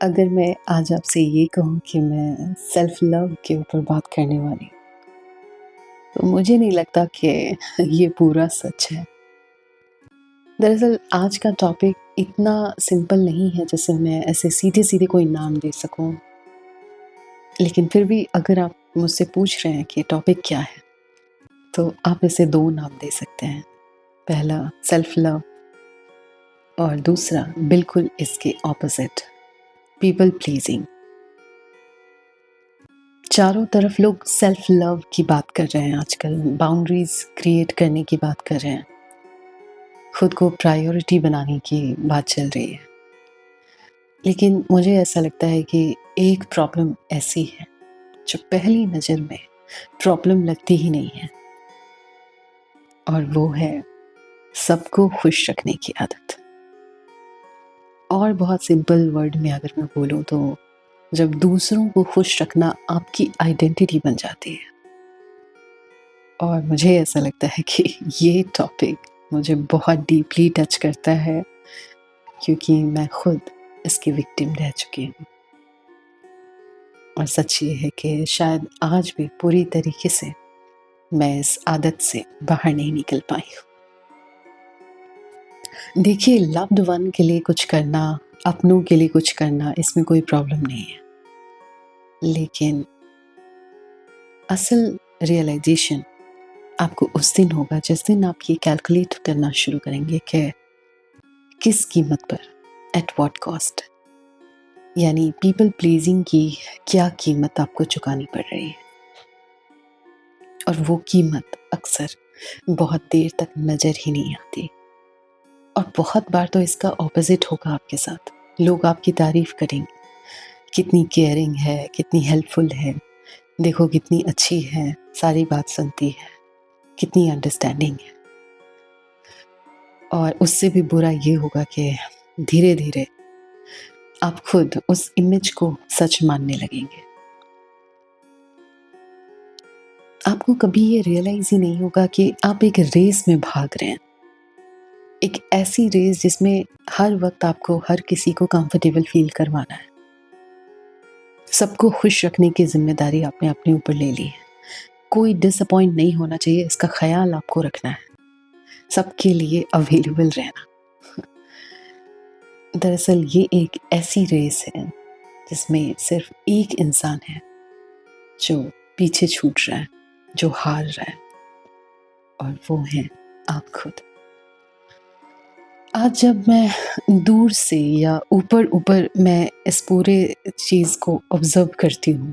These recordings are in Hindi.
अगर मैं आज आपसे ये कहूँ कि मैं सेल्फ लव के ऊपर बात करने वाली, तो मुझे नहीं लगता कि ये पूरा सच है। दरअसल आज का टॉपिक इतना सिंपल नहीं है जैसे मैं ऐसे सीधे-सीधे कोई नाम दे सकूँ। लेकिन फिर भी अगर आप मुझसे पूछ रहे हैं कि टॉपिक क्या है, तो आप इसे 2 नाम दे सकते हैं। पहला सेल्फ लव और दूसरा बिल्कुल इसके ऑपोज़िट पीपल प्लीज़िंग। चारों तरफ लोग सेल्फ लव की बात कर रहे हैं आजकल, बाउंड्रीज़ क्रिएट करने की बात कर रहे हैं, खुद को प्रायोरिटी बनाने की बात चल रही है। लेकिन मुझे ऐसा लगता है कि एक प्रॉब्लम ऐसी है, जो पहली नज़र में प्रॉब्लम लगती ही नहीं है, और वो है सबको खुश रखने की आदत। और बहुत सिंपल वर्ड में अगर मैं बोलूँ तो जब दूसरों को खुश रखना आपकी आइडेंटिटी बन जाती है। और मुझे ऐसा लगता है कि ये टॉपिक मुझे बहुत डीपली टच करता है, क्योंकि मैं खुद इसकी विक्टिम रह चुकी हूँ। और सच ये है कि शायद आज भी पूरी तरीके से मैं इस आदत से बाहर नहीं निकल पाई हूँ। देखिए, लव्ड वन के लिए कुछ करना, अपनों के लिए कुछ करना, इसमें कोई प्रॉब्लम नहीं है। लेकिन असल रियलाइजेशन आपको उस दिन होगा जिस दिन आप ये कैलकुलेट करना शुरू करेंगे कि किस कीमत पर, एट व्हाट कॉस्ट। यानी पीपल प्लीजिंग की क्या कीमत आपको चुकानी पड़ रही है। और वो कीमत अक्सर बहुत देर तक नज़र ही नहीं आती। और बहुत बार तो इसका ऑपोजिट होगा आपके साथ। लोग आपकी तारीफ करेंगे, कितनी केयरिंग है, कितनी हेल्पफुल है, देखो कितनी अच्छी है, सारी बात सुनती है, कितनी अंडरस्टैंडिंग है। और उससे भी बुरा ये होगा कि धीरे धीरे आप खुद उस इमेज को सच मानने लगेंगे। आपको कभी ये रियलाइज ही नहीं होगा कि आप एक रेस में भाग रहे हैं, एक ऐसी रेस जिसमें हर वक्त आपको हर किसी को कंफर्टेबल फील करवाना है। सबको खुश रखने की जिम्मेदारी आपने अपने ऊपर ले ली है। कोई डिसअपॉइंट नहीं होना चाहिए, इसका ख्याल आपको रखना है, सबके लिए अवेलेबल रहना। दरअसल ये एक ऐसी रेस है जिसमें सिर्फ एक इंसान है जो पीछे छूट रहा है, जो हार रहा है, और वो है आप खुद। आज जब मैं दूर से या ऊपर ऊपर मैं इस पूरे चीज़ को ऑब्ज़र्व करती हूँ,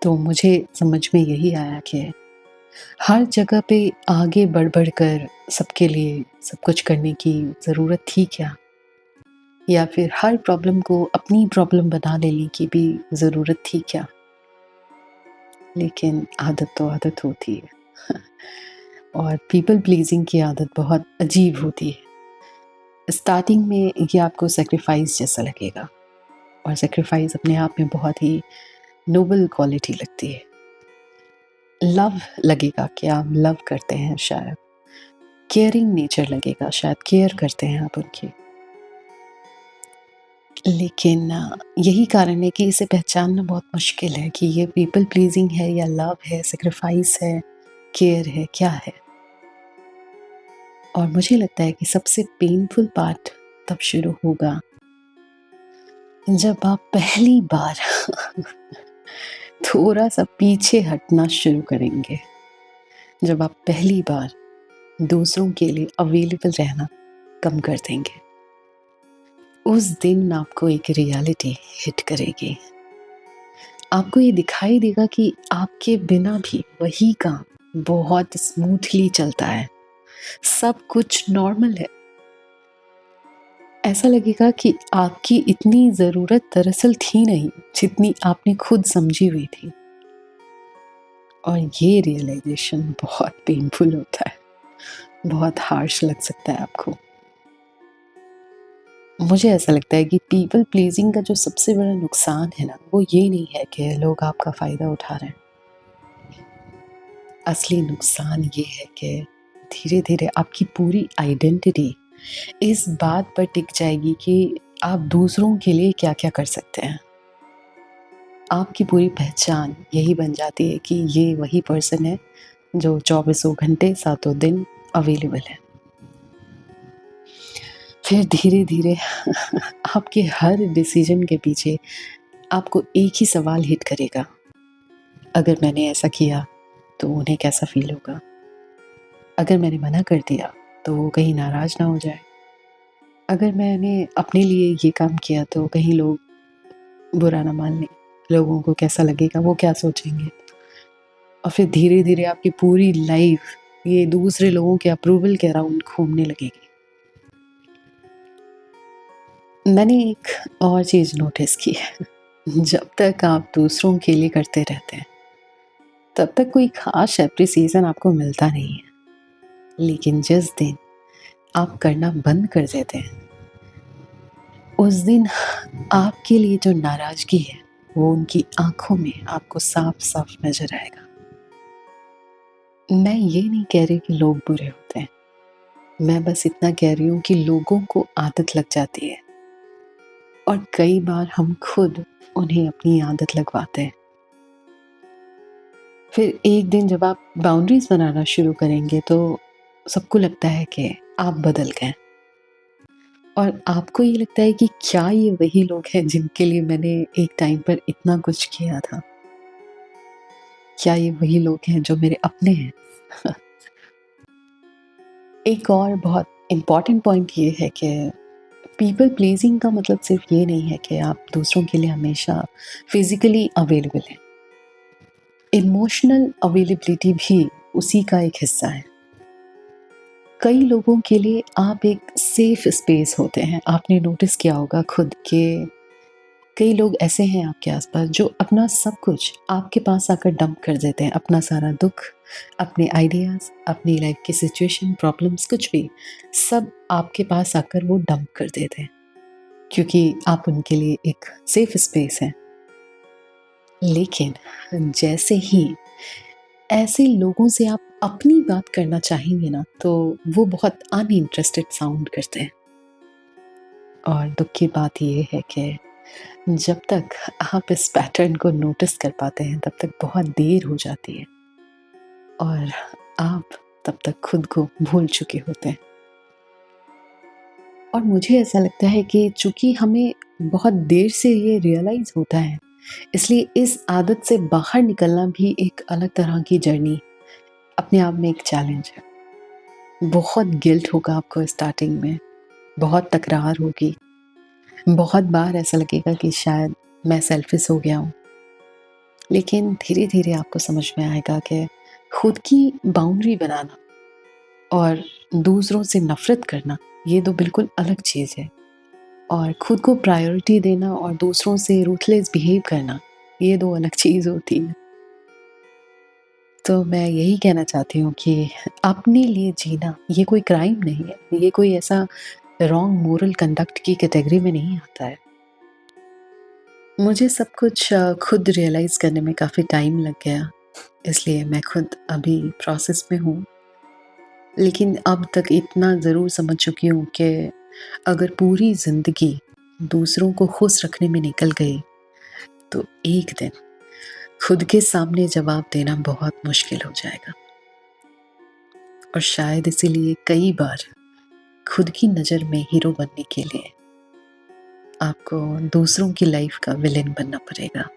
तो मुझे समझ में यही आया कि हर जगह पे आगे बढ़ कर सबके लिए सब कुछ करने की ज़रूरत थी क्या? या फिर हर प्रॉब्लम को अपनी प्रॉब्लम बना लेने की भी ज़रूरत थी क्या? लेकिन आदत तो आदत होती है। और पीपल प्लीज़िंग की आदत बहुत अजीब होती है। स्टार्टिंग में ये आपको सैक्रिफाइस जैसा लगेगा, और सैक्रिफाइस अपने आप में बहुत ही नोबल क्वालिटी लगती है। लव लगेगा कि आप लव करते हैं, शायद केयरिंग नेचर लगेगा, शायद केयर करते हैं आप उनकी। लेकिन यही कारण है कि इसे पहचानना बहुत मुश्किल है कि ये पीपल प्लीजिंग है या लव है, सैक्रिफाइस है, केयर है, क्या है। और मुझे लगता है कि सबसे पेनफुल पार्ट तब शुरू होगा जब आप पहली बार थोड़ा सा पीछे हटना शुरू करेंगे, जब आप पहली बार दूसरों के लिए अवेलेबल रहना कम कर देंगे। उस दिन आपको एक रियलिटी हिट करेगी। आपको ये दिखाई देगा कि आपके बिना भी वही काम बहुत स्मूथली चलता है, सब कुछ नॉर्मल है। ऐसा लगेगा कि आपकी इतनी ज़रूरत दरअसल थी नहीं, जितनी आपने खुद समझी हुई थी। और ये रियलाइजेशन बहुत पेनफुल होता है, बहुत हार्श लग सकता है आपको। मुझे ऐसा लगता है कि पीपल प्लीजिंग का जो सबसे बड़ा नुकसान है ना, वो ये नहीं है कि लोग आपका फ़ायदा उठा रहे हैं। असली नुकसान ये है कि धीरे धीरे आपकी पूरी आइडेंटिटी इस बात पर टिक जाएगी कि आप दूसरों के लिए क्या-क्या कर सकते हैं। आपकी पूरी पहचान यही बन जाती है कि ये वही पर्सन है जो चौबीसों घंटे, सातों दिन अवेलेबल है। फिर धीरे-धीरे आपके हर डिसीज़न के पीछे आपको एक ही सवाल हिट करेगा, अगर मैंने ऐसा किया तो उन्हें कैसा फ़ील होगा? अगर मैंने मना कर दिया तो वो कहीं नाराज़ ना हो जाए? अगर मैंने अपने लिए ये काम किया तो कहीं लोग बुरा ना मान लें? लोगों को कैसा लगेगा? वो क्या सोचेंगे? और फिर धीरे-धीरे आपकी पूरी लाइफ़ ये दूसरे लोगों के अप्रूवल के अराउंड घूमने लगेगी। मैंने एक और चीज़ नोटिस की है, जब तक आप दूसरों के लिए करते रहते हैं, तब तक कोई ख़ास एप्रिसिएशन आपको मिलता नहीं है। लेकिन जिस दिन आप करना बंद कर देते हैं, उस दिन आपके लिए जो नाराज़गी है, वो उनकी आँखों में आपको साफ-साफ नज़र आएगा। मैं ये नहीं कह रही कि लोग बुरे होते हैं, मैं बस इतना कह रही हूँ कि लोगों को आदत लग जाती है और कई बार हम खुद उन्हें अपनी आदत लगवाते हैं। फिर एक दिन जब आप बाउंड्रीज़ बनाना शुरू करेंगे तो सबको लगता है कि आप बदल गए और आपको ये लगता है कि क्या ये वही लोग हैं जिनके लिए मैंने एक टाइम पर इतना कुछ किया था? क्या ये वही लोग हैं जो मेरे अपने हैं? एक और बहुत इम्पोर्टेंट पॉइंट ये है कि पीपल प्लीज़िंग का मतलब सिर्फ़ ये नहीं है कि आप दूसरों के लिए हमेशा फ़िज़िकली अवेलेबल हैं। इमोशनल अवेलेबिलिटी भी उसी का एक हिस्सा है। कई लोगों के लिए आप एक सेफ स्पेस होते हैं। आपने नोटिस किया होगा खुद के कई लोग ऐसे हैं आपके आसपास जो अपना सब कुछ आपके पास आकर डंप कर देते हैं। अपना सारा दुःख, अपने आइडियाज़, अपनी लाइफ़ की सिचुएशन, प्रॉब्लम्स कुछ भी, सब आपके पास आकर वो डंप कर देते हैं, क्योंकि आप उनके लिए एक सेफ स्पेस हैं। लेकिन जैसे ही ऐसे लोगों से आप अपनी बात करना चाहेंगे ना, तो वो बहुत अनइंटरेस्टेड साउंड करते हैं। और दुःख की बात ये है कि जब तक आप इस पैटर्न को नोटिस कर पाते हैं, तब तक बहुत देर हो जाती है और आप तब तक खुद को भूल चुके होते हैं। और मुझे ऐसा लगता है कि चूँकि हमें बहुत देर से ये रियलाइज़ होता है, इसलिए इस आदत से बाहर निकलना भी एक अलग तरह की जर्नी अपने आप में एक चैलेंज है। बहुत गिल्ट होगा आपको स्टार्टिंग में, बहुत तकरार होगी, बहुत बार ऐसा लगेगा कि शायद मैं सेल्फिश हो गया हूँ। लेकिन धीरे-धीरे आपको समझ में आएगा कि खुद की बाउंड्री बनाना और दूसरों से नफ़रत करना, ये 2 बिल्कुल अलग चीज़ है। और खुद को प्रायोरिटी देना और दूसरों से रूथलेस बिहेव करना, ये 2 अलग चीज़ होती है। तो मैं यही कहना चाहती हूँ कि अपने लिए जीना ये कोई क्राइम नहीं है, ये कोई ऐसा रॉन्ग मोरल कंडक्ट की कैटेगरी में नहीं आता है। मुझे सब कुछ खुद रियलाइज़ करने में काफ़ी टाइम लग गया, इसलिए मैं खुद अभी प्रोसेस में हूँ। लेकिन अब तक इतना ज़रूर समझ चुकी हूँ कि अगर पूरी ज़िंदगी दूसरों को खुश रखने में निकल गई, तो एक दिन खुद के सामने जवाब देना बहुत मुश्किल हो जाएगा। और शायद इसीलिए कई बार खुद की नज़र में हीरो बनने के लिए आपको दूसरों की लाइफ़ का विलेन बनना पड़ेगा।